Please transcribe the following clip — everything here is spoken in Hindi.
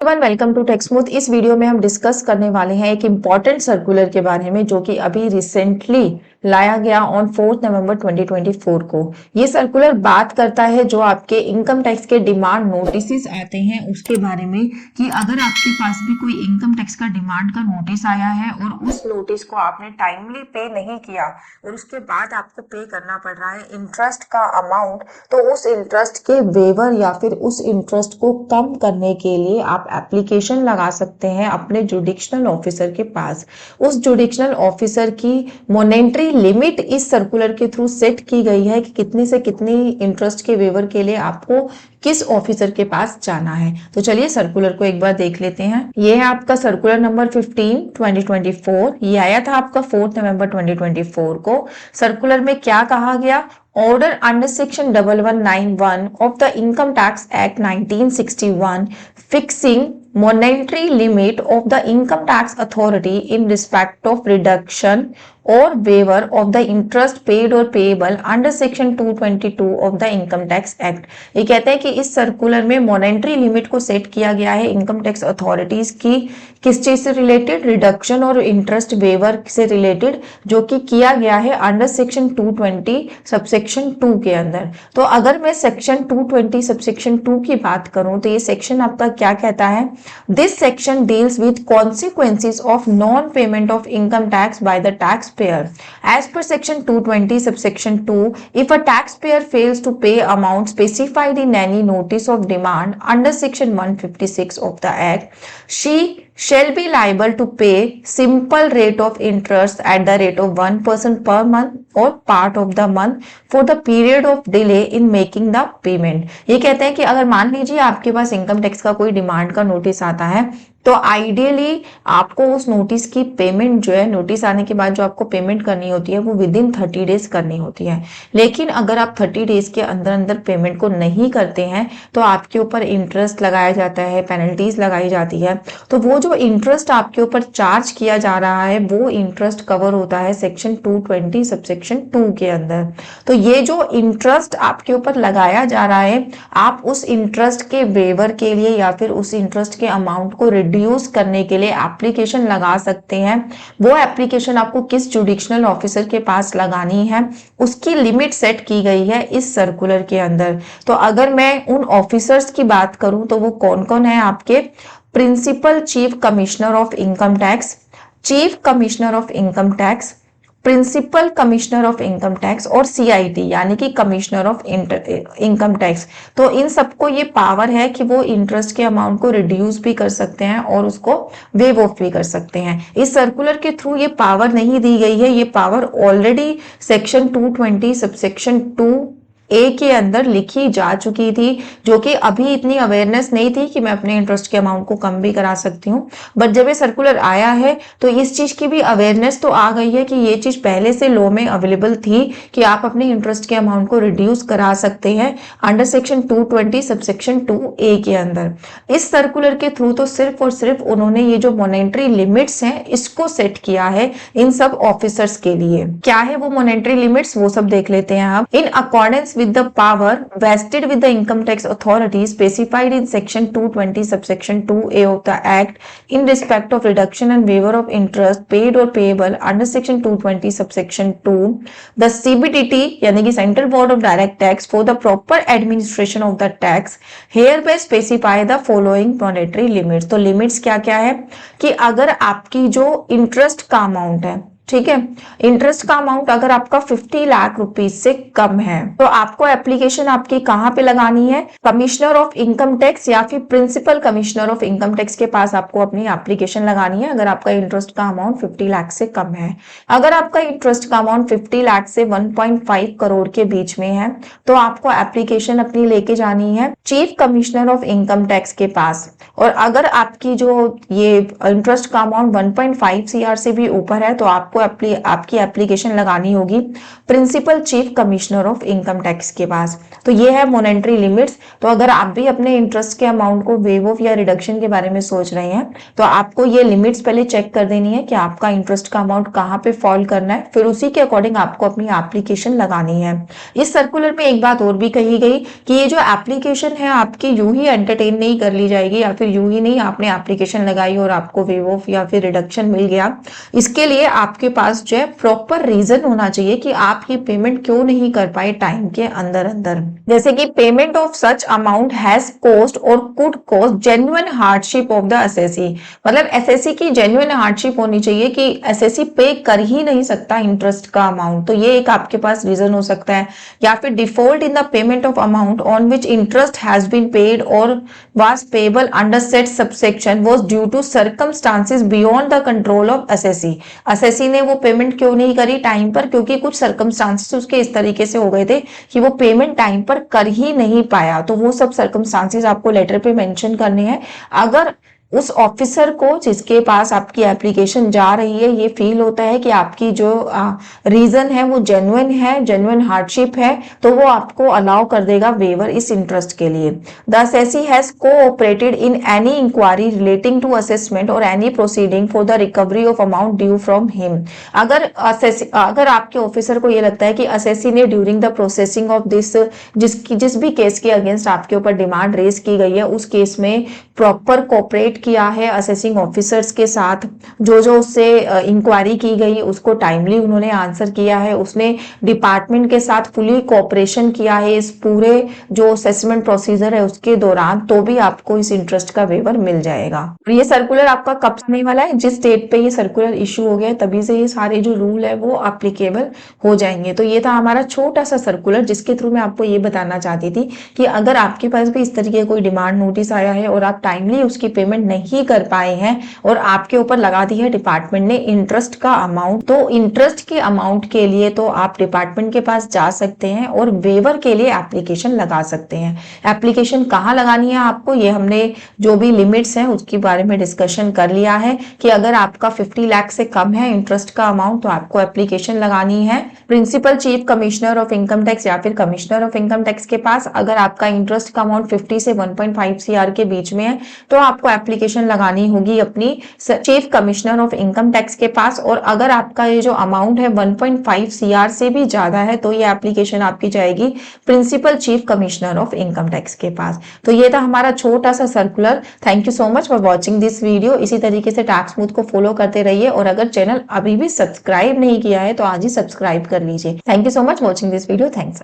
Welcome to टेक्समूथ। इस वीडियो में हम डिस्कस करने वाले हैं एक इम्पॉर्टेंट सर्कुलर के बारे में जो कि अभी रिसेंटली लाया गया ऑन 4 नवंबर 2024 को। ये सर्कुलर बात करता है जो आपके इनकम टैक्स के डिमांड नोटिस आते हैं उसके बारे में, कि अगर आपके पास भी कोई इनकम टैक्स का डिमांड का नोटिस आया है और उस नोटिस को आपने टाइमली पे नहीं किया और उसके बाद आपको पे करना पड़ रहा है इंटरेस्ट का अमाउंट, तो उस इंटरेस्ट के वेवर या फिर उस इंटरेस्ट को कम करने के लिए आप एप्लीकेशन लगा सकते हैं अपने जुडिशनल ऑफिसर के पास। उस जुडिशनल ऑफिसर की मॉनेटरी लिमिट इस सर्कुलर के थ्रू सेट की गई है कि कितने से कितनी इंटरेस्ट के वेवर के लिए आपको किस ऑफिसर के पास जाना है। तो चलिए सर्कुलर को एक बार देख लेते हैं। ये है आपका सर्कुलर नंबर 15 2024। ये आया था आपका 4 नवंबर 2024 को। सर्कुलर में क्या कहा गया? Order under Section 1191 of the Income Tax Act 1961 fixing monetary limit of the income tax authority in respect of reduction or waiver of the interest paid or payable under Section 222 of the Income Tax Act। ये कहते हैं कि इस सर्कुलर में मॉनेटरी लिमिट को सेट किया गया है इनकम टैक्स अथॉरिटीज की, किस चीज से रिलेटेड? रिडक्शन और इंटरेस्ट वेवर से रिलेटेड, जो कि किया गया है अंडर सेक्शन 220 सबसेक्शन 2 के अंदर। तो अगर मैं सेक्शन 220 सबसेक्शन 2 की बात करूं तो ये सेक्शन आपका क्या कहता है? This section deals with consequences of non payment of income tax by the tax payer as per section 220 subsection 2। If a tax payer fails to pay amount specified in any notice of demand under section 156 of the act, she shall be liable to pay simple rate of interest at the rate of 1% per month or part of the month for the period of delay in making the payment। ये कहते हैं कि अगर मान लीजिए आपके पास इनकम टैक्स का कोई डिमांड का नोटिस आता है तो आइडियली आपको उस नोटिस की पेमेंट जो है, नोटिस आने के बाद जो आपको पेमेंट करनी होती है वो विद इन 30 डेज करनी होती है। लेकिन अगर आप 30 डेज के अंदर अंदर पेमेंट को नहीं करते हैं तो आपके ऊपर इंटरेस्ट लगाया जाता है, पेनल्टीज लगाई जाती है। तो वो जो इंटरेस्ट आपके ऊपर चार्ज किया जा रहा है वो इंटरेस्ट कवर होता है सेक्शन 220 सबसेक्शन 2 के अंदर। तो ये जो इंटरेस्ट आपके ऊपर लगाया जा रहा है, आप उस इंटरेस्ट के वेवर के लिए या फिर उस इंटरेस्ट के अमाउंट को रिड्यूस करने के लिए एप्लीकेशन लगा सकते हैं। वो एप्लीकेशन आपको किस जुडिशनल ऑफिसर के पास लगानी है उसकी लिमिट सेट की गई है इस सर्कुलर के अंदर। तो अगर मैं उन ऑफिसर्स की बात करूं तो वो कौन कौन है आपके? Principal chief commissioner of income tax, chief commissioner of income tax, principal commissioner of income tax और सीआईटी यानी कि कमिश्नर ऑफ इनकम टैक्स। तो इन सबको ये पावर है कि वो इंटरेस्ट के अमाउंट को रिड्यूस भी कर सकते हैं और उसको वेव ऑफ भी कर सकते हैं। इस सर्कुलर के थ्रू ये पावर नहीं दी गई है, ये पावर ऑलरेडी सेक्शन 220 सबसेक्शन 2 ए के अंदर लिखी जा चुकी थी, जो कि अभी इतनी अवेयरनेस नहीं थी कि मैं अपने इंटरेस्ट के अमाउंट को कम भी करा सकती हूँ। बट जब ये सर्कुलर आया है तो इस चीज की भी अवेयरनेस तो आ गई है कि ये चीज पहले से लॉ में अवेलेबल थी कि आप अपने इंटरेस्ट के अमाउंट को रिड्यूस करा सकते हैं अंडर सेक्शन 220 सबसेक्शन 2 ए के अंदर। इस सर्कुलर के थ्रू तो सिर्फ और सिर्फ उन्होंने ये जो मॉनेटरी लिमिट्स हैं इसको सेट किया है इन सब ऑफिसर्स के लिए। क्या है वो मॉनेटरी लिमिट्स, वो सब देख लेते हैं आप। In accordance with the power vested with the income tax authority specified in section 220 subsection 2a of the act in respect of reduction and waiver of interest paid or payable under section 220 subsection 2, the CBDT यानी कि Central Board of Direct Tax for the proper administration of the tax hereby specify the following monetary limits। तो लिमिट्स क्या क्या है कि अगर आपकी जो इंटरेस्ट का अमाउंट है, ठीक है, इंटरेस्ट का अमाउंट अगर आपका 50 लाख रुपीज से कम है तो आपको एप्लीकेशन आपकी कहां पे लगानी है? कमिश्नर ऑफ इनकम टैक्स या फिर principal commissioner of income tax के पास आपको अपनी एप्लीकेशन लगानी है अगर आपका इंटरेस्ट का अमाउंट 50 लाख से कम है। अगर आपका इंटरेस्ट का अमाउंट 50 लाख से 1.5 करोड़ के बीच में है तो आपको एप्लीकेशन अपनी लेके जानी है chief commissioner of income tax के पास। और अगर आपकी जो ये इंटरेस्ट का अमाउंट 1.5 CR से भी ऊपर है तो आप आपको आपकी एप्लीकेशन लगानी होगी principal chief commissioner of income tax के पास। तो ये है मॉनेटरी लिमिट्स। तो अगर आप भी अपने इंटरेस्ट के अमाउंट को वेव ऑफ या रिडक्शन के बारे में सोच रहे हैं तो आपको ये लिमिट्स पहले चेक कर देनी है कि आपका इंटरेस्ट का अमाउंट कहाँ पे फॉल करना है, फिर उसी के अकॉर्डिंग आपको अपनी एप्लीकेशन लगानी है। इस सर्कुलर में एक बात और भी कही गई कि ये जो एप्लीकेशन है आपकी यूं ही एंटरटेन नहीं कर ली जाएगी, या फिर यूं ही नहीं आपने एप्लीकेशन लगाई और आपको वेव ऑफ या फिर रिडक्शन मिल गया। इसके लिए आपके पास जो है प्रॉपर रीजन होना चाहिए कि आप ये पेमेंट क्यों नहीं कर पाए टाइम के अंदर अंदर। जैसे कि payment of such amount has caused और could caused genuine hardship of the assessee. मतलब एसएससी की जेन्युइन हार्डशिप होनी चाहिए कि एसएससी पे कर ही नहीं सकता इंटरेस्ट का अमाउंट, तो ये एक आपके पास रीजन हो सकता है। या फिर default in the payment of amount on which interest has been paid और was payable under said subsection was due to circumstances beyond the control of assessee. Assessee ने वो पेमेंट क्यों नहीं करी टाइम पर, क्योंकि कुछ सर्कमस्टांसेस उसके इस तरीके से हो गए थे कि वो पेमेंट टाइम पर कर ही नहीं पाया। तो वो सब सर्कमस्टांसेस आपको लेटर पे मेंशन करने हैं। अगर उस ऑफिसर को जिसके पास आपकी एप्लीकेशन जा रही है ये फील होता है कि आपकी जो रीजन है वो जेन्युइन है, जेन्युइन हार्डशिप है, तो वो आपको अलाउ कर देगा वेवर इस इंटरेस्ट के लिए। The assessee has cooperated in any inquiry relating to assessment और any proceeding for the recovery of amount due from him. अगर आपके ऑफिसर को ये लगता है कि एसएससी ने ड्यूरिंग द प्रोसेसिंग ऑफ जिस भी केस के अगेंस्ट आपके ऊपर डिमांड रेज की गई है उस केस में प्रॉपर कोऑपरेट किया है असेसिंग ऑफिसर्स के साथ, जो उससे इंक्वायरी की गई उसको टाइमली उन्होंने आंसर किया है, उसने डिपार्टमेंट के साथ फुली कोऑपरेशन किया है इस पूरे जो असेसमेंट प्रोसीजर है उसके दौरान, तो भी आपको इस इंटरेस्ट का वेवर मिल जाएगा। और ये सर्कुलर आपका कब आने वाला है, जिस डेट पे ये सर्कुलर इशू हो गया है तभी से ये सारे जो रूल है वो एप्लीकेबल हो जाएंगे। तो ये था हमारा छोटा सा सर्कुलर जिसके थ्रू मैं आपको ये बताना चाहती थी कि अगर आपके पास भी इस तरीके कोई डिमांड नोटिस आया है और आप टाइमली उसकी पेमेंट नहीं कर पाए हैं और आपके ऊपर लगा दी है डिपार्टमेंट ने इंटरेस्ट का अमाउंट, तो इंटरेस्ट के अमाउंट के लिए तो आप डिपार्टमेंट के पास जा सकते हैं और वेवर के लिए एप्लीकेशन लगा सकते हैं। एप्लीकेशन कहाँ लगानी है आपको, ये हमने जो भी लिमिट्स हैं उसके बारे में डिस्कशन कर लिया है कि अगर आपका 50 लाख से कम है इंटरेस्ट का अमाउंट तो आपको एप्लीकेशन लगानी है principal chief commissioner of income tax या फिर कमिश्नर ऑफ इनकम टैक्स के पास। अगर आपका इंटरेस्ट का अमाउंट 50 से 1.5 सीआर के बीच में है तो आपको एप्लीकेशन लगानी होगी अपनी chief commissioner of income tax के पास। और अगर आपका ये जो अमाउंट है 1.5 सीआर से भी ज्यादा है तो ये एप्लीकेशन आपकी जाएगी principal chief commissioner of income tax के पास। तो ये था हमारा छोटा सा circular. Thank you so much for watching this video. इसी तरीके से टैक्स स्मूथ को फॉलो करते रहिए और अगर चैनल अभी भी सब्सक्राइब नहीं किया है तो आज ही सब्सक्राइब कर लीजिए। Thank you so much watching this video. Thanks.